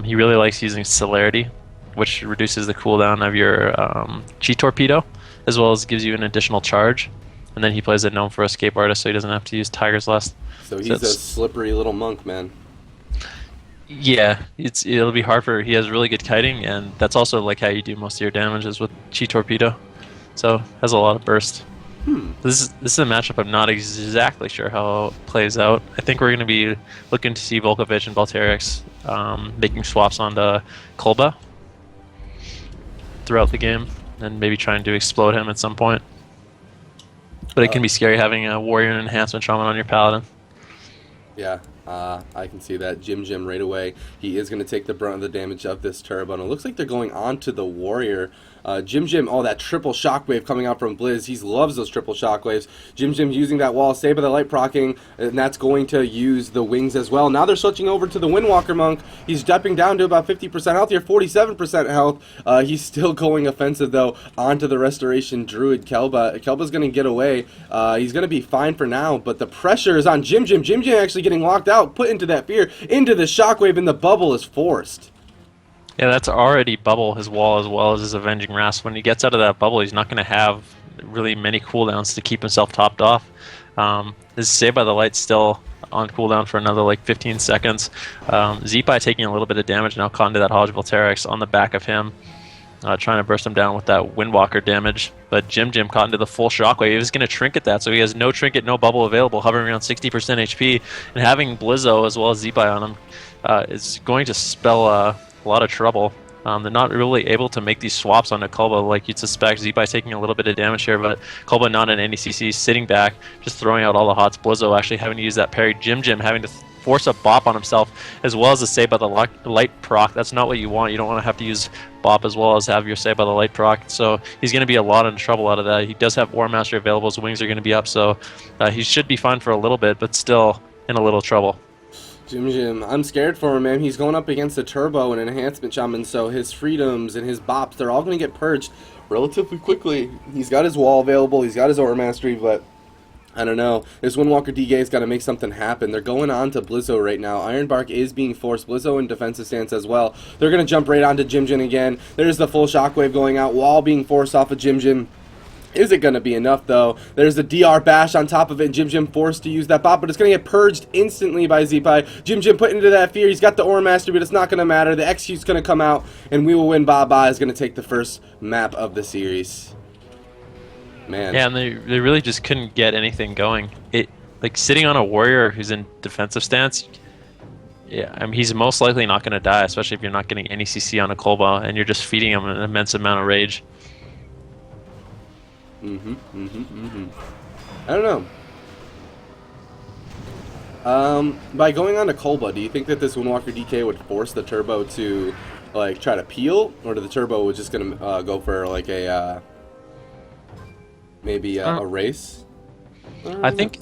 He really likes using Celerity, which reduces the cooldown of your Chi Torpedo, as well as gives you an additional charge. And then he plays a Gnome for Escape Artist, so he doesn't have to use Tiger's Lust. So So he's a it's slippery little monk, man. yeah, it'll be hard for. He has really good kiting, and that's also like how you do most of your damages with Chi Torpedo. So has a lot of burst. This is a matchup I'm not exactly sure how it plays out. I think we're going to be looking to see Volkovich and Balterix making swaps onto Klba throughout the game, and maybe trying to explode him at some point. But it can be scary having a warrior and enhancement shaman on your paladin. Yeah, I can see that. Jim right away. He is going to take the brunt of the damage of this turbo. And it looks like they're going on to the warrior. Jim, oh, that triple shockwave coming out from Blizz. He loves those triple shockwaves. Jim using that wall, Save by the Light procking, and that's going to use the wings as well. Now they're switching over to the Windwalker Monk. He's stepping down to about 50% health here, 47% health. He's still going offensive, though, onto the Restoration Druid Klba. Kelba's going to get away. He's going to be fine for now, but the pressure is on Jim. Jim actually getting locked out, put into that fear, into the shockwave, and the bubble is forced. Yeah, that's already bubble his wall as well as his Avenging Rasp. When he gets out of that bubble, he's not going to have really many cooldowns to keep himself topped off. His Save by the Light's still on cooldown for another like 15 seconds. Zeepai taking a little bit of damage now, caught into that Hodge Volterix on the back of him, trying to burst him down with that Windwalker damage. But Jim caught into the full shockwave. He was going to trinket that, so he has no trinket, no bubble available, hovering around 60% HP. And having Blizo as well as Zeepai on him is going to spell a lot of trouble. They're not really able to make these swaps onto Klba like you'd suspect. Zeepai taking a little bit of damage here, but Klba not in any CC, sitting back, just throwing out all the hots. Blizo actually having to use that parry. Jim having to force a bop on himself, as well as a Save by the Light proc. That's not what you want. You don't want to have to use bop as well as have your Save by the Light proc. So he's going to be a lot in trouble out of that. He does have War Master available. His wings are going to be up, so he should be fine for a little bit, but still in a little trouble. Jim, I'm scared for him, man. He's going up against a turbo and an enhancement shaman, so his freedoms and his bops, they're all going to get purged relatively quickly. He's got his wall available, he's got his aura mastery, but I don't know. This Windwalker DK's got to make something happen. They're going on to Blizo right now. Ironbark is being forced. Blizo in defensive stance as well. They're going to jump right onto Jim again. There's the full shockwave going out. Wall being forced off of Jim. Is it going to be enough, though? There's the DR bash on top of it. Jim forced to use that bot, but it's going to get purged instantly by Zeepai. Jim put into that fear. He's got the Aura Master, but it's not going to matter. The Execute's going to come out, and we will win. Baba is going to take the first map of the series. Man. Yeah, and they really just couldn't get anything going. Like sitting on a warrior who's in defensive stance. Yeah, I mean, he's most likely not going to die, especially if you're not getting any CC on a Klba and you're just feeding him an immense amount of rage. I don't know. By going on to Klba, do you think that this Windwalker DK would force the turbo to like try to peel, or the turbo was just gonna go for like a maybe a race? I think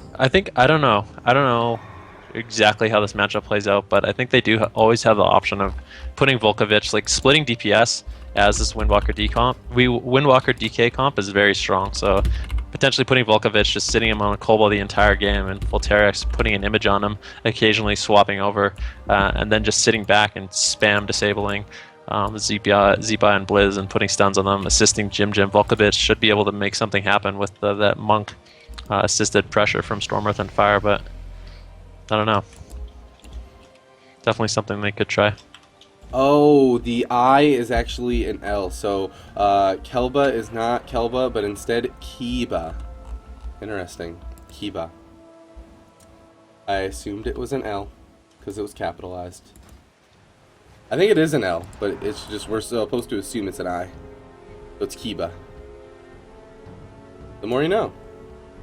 I don't know exactly how this matchup plays out, but I think they do always have the option of putting Volkovich, like splitting DPS as this Windwalker DK comp is very strong, so potentially putting Volkovich, just sitting him on a Klba the entire game, and Volterix putting an image on him, occasionally swapping over, and then just sitting back and spam disabling Zeepai and Blizz and putting stuns on them, assisting Jim. Volkovich should be able to make something happen with that monk assisted pressure from Storm, Earth, and Fire, but I don't know. Definitely something they could try. Oh, the I is actually an L, so Klba is not Klba, but instead Kiba. Interesting. Kiba. I assumed it was an L, because it was capitalized. I think it is an L, but it's just, we're supposed to assume it's an I. So it's Kiba. The more you know.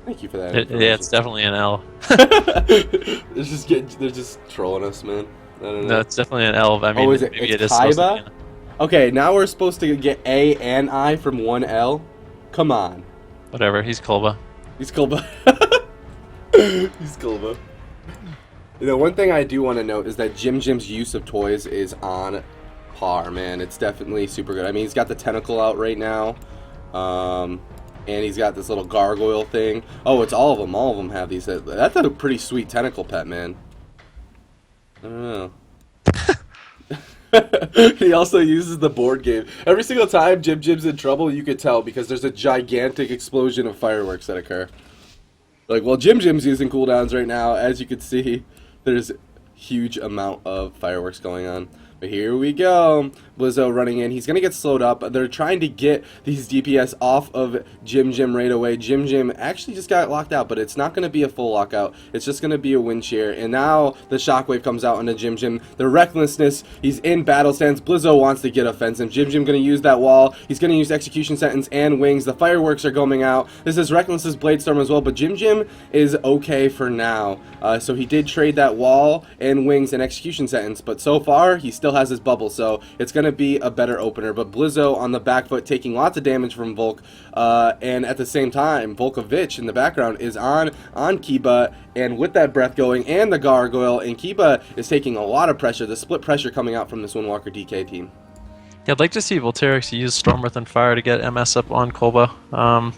Thank you for that. Yeah, it's definitely an L. They're just trolling us, man. I don't know. No, it's definitely an L. I mean, oh, is it? maybe It's it is supposed to be Kaiba? Okay, now we're supposed to get A and I from one L? Come on. Whatever, he's Klba. He's Klba. He's Klba. You know, one thing I do want to note is that Jim's use of toys is on par, man. It's definitely super good. I mean, he's got the tentacle out right now. And he's got this little gargoyle thing. Oh, it's all of them. All of them have these. That's a pretty sweet tentacle pet, man. I don't know. He also uses the board game. Every single time Jim Jim's in trouble, you could tell because there's a gigantic explosion of fireworks that occur. Like, well, Jim Jim's using cooldowns right now. As you can see, there's a huge amount of fireworks going on. But here we go. Blizo running in. He's going to get slowed up. They're trying to get these DPS off of Jim Jim right away. Jim Jim actually just got locked out, but it's not going to be a full lockout. It's just going to be a wind shear. And now the shockwave comes out into Jim Jim. The recklessness. He's in battle stance. Blizo wants to get offensive. Jim Jim going to use that wall. He's going to use execution sentence and wings. The fireworks are coming out. This is Reckless's blade storm as well, but Jim Jim is okay for now. So he did trade that wall and wings and execution sentence, but so far he still has his bubble, so it's going to be a better opener. But Blizo on the back foot taking lots of damage from Volk, and at the same time Volkovich in the background is on Klba, and with that breath going and the gargoyle, and Klba is taking a lot of pressure, the split pressure coming out from this Windwalker DK team. Yeah, I'd like to see Volterix use Storm Earth and Fire to get MS up on Klba.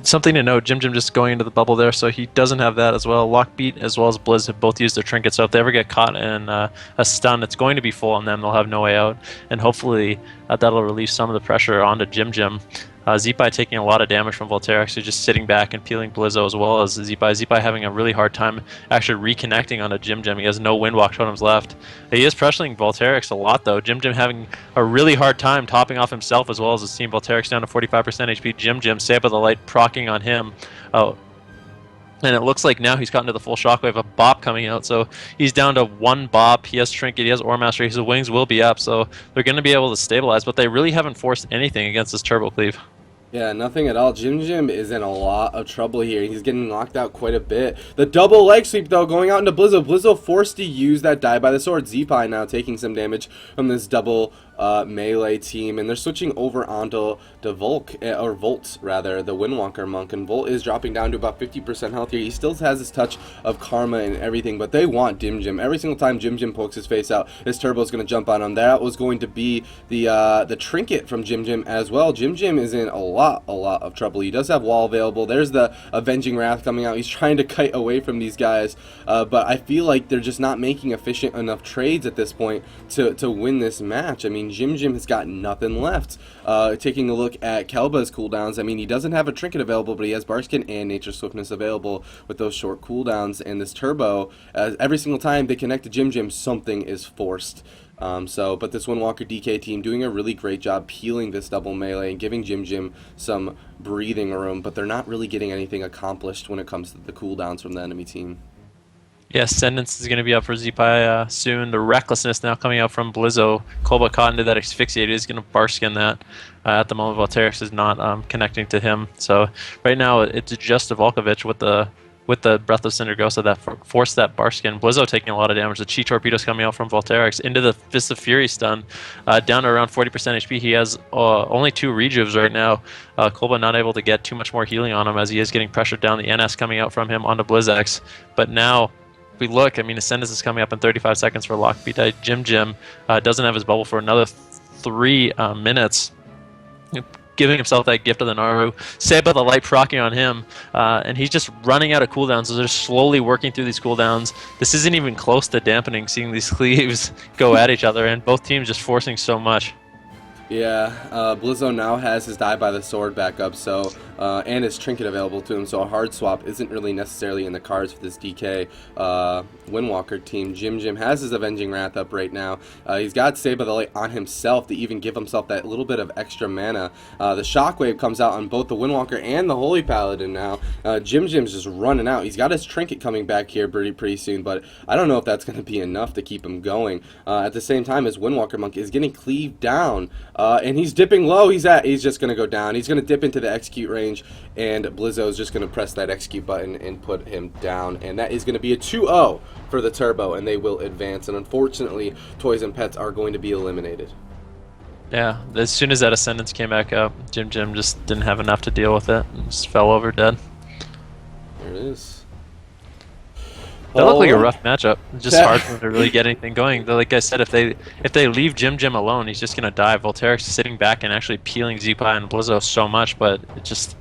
Something to note, Jim Jim just going into the bubble there, so he doesn't have that as well. Lockbete as well as Blizz have both used their trinkets, so if they ever get caught in a stun, it's going to be full on them. They'll have no way out, and hopefully that'll relieve some of the pressure onto Jim Jim. Zeepai taking a lot of damage from Volterix, who's just sitting back and peeling Blizo as well as Zeepai. Zeepai having a really hard time actually reconnecting onto Jim Jim. He has no Windwalk totems left. He is pressuring Volterix a lot though. Jim Jim having a really hard time topping off himself as well as his team. Volterix down to 45% HP. Jim Jim, Save by the Light proccing on him. And it looks like now he's gotten to the full shockwave, a bop coming out, so he's down to one bop. He has Trinket, he has Ore Mastery, his wings will be up, so they're going to be able to stabilize, but they really haven't forced anything against this Turbo Cleave. Yeah, nothing at all. Jim Jim is in a lot of trouble here. He's getting knocked out quite a bit. The double leg sweep, though, going out into Blizo. Blizo forced to use that die by the sword. Zeepai now taking some damage from this double melee team, and they're switching over onto Volk, or Volt, rather, the Windwalker monk, and Volt is dropping down to about 50% health here. He still has his touch of karma and everything, but they want Jim Jim. Every single time Jim Jim pokes his face out, his turbo's going to jump on him. That was going to be the trinket from Jim Jim as well. Jim Jim is in a lot of trouble. He does have wall available. There's the Avenging Wrath coming out. He's trying to kite away from these guys, but I feel like they're just not making efficient enough trades at this point to win this match. I mean, Jim Jim has got nothing left. Taking a look at Klba's cooldowns, I mean, he doesn't have a trinket available, but he has Barskin and Nature Swiftness available with those short cooldowns, and this turbo, every single time they connect to Jim Jim, something is forced. But this Windwalker DK team doing a really great job peeling this double melee and giving Jim Jim some breathing room, but they're not really getting anything accomplished when it comes to the cooldowns from the enemy team. Yeah, Ascendance is going to be up for Zeepai soon. The Recklessness now coming out from Blizo. Klba caught into that Asphyxiate. He's going to Barskin that. At the moment, Volterix is not connecting to him. So right now, it's just Volkovich with the Breath of Cindergosa that forced that Barskin. Blizo taking a lot of damage. The Chi Torpedoes coming out from Volterix into the Fist of Fury stun. Down to around 40% HP. He has only 2 rejuves right now. Klba not able to get too much more healing on him as he is getting pressured down. The NS coming out from him onto Blizzex. But now, we look, I mean, Ascendance is coming up in 35 seconds for Lockbete. Jim Jim doesn't have his bubble for another 3 minutes, giving himself that gift of the Naru. Save by the Light proccing on him, and he's just running out of cooldowns, so they're slowly working through these cooldowns. This isn't even close to dampening, seeing these cleaves go at each other, and both teams just forcing so much. Yeah, Blizo now has his die by the sword back up, so and his trinket available to him, so a hard swap isn't really necessarily in the cards for this DK Windwalker team. Jim Jim has his Avenging Wrath up right now. He's got Save by the Light on himself to even give himself that little bit of extra mana. The Shockwave comes out on both the Windwalker and the Holy Paladin now. Jim Jim's just running out. He's got his trinket coming back here pretty soon, but I don't know if that's going to be enough to keep him going. At the same time, his Windwalker monk is getting cleaved down. And he's dipping low. He's just going to go down. He's going to dip into the execute range, and Blizo's just going to press that execute button and put him down. And that is going to be a 2-0 for the Turbo, and they will advance. And unfortunately, Toys and Pets are going to be eliminated. Yeah, as soon as that Ascendance came back up, Jim Jim just didn't have enough to deal with it and just fell over dead. There it is. That looked like a rough matchup. Just hard for them to really get anything going. Like I said, if they leave Jim Jim alone, he's just gonna die. Volterix is sitting back and actually peeling Zeepai and Blizo so much, but it just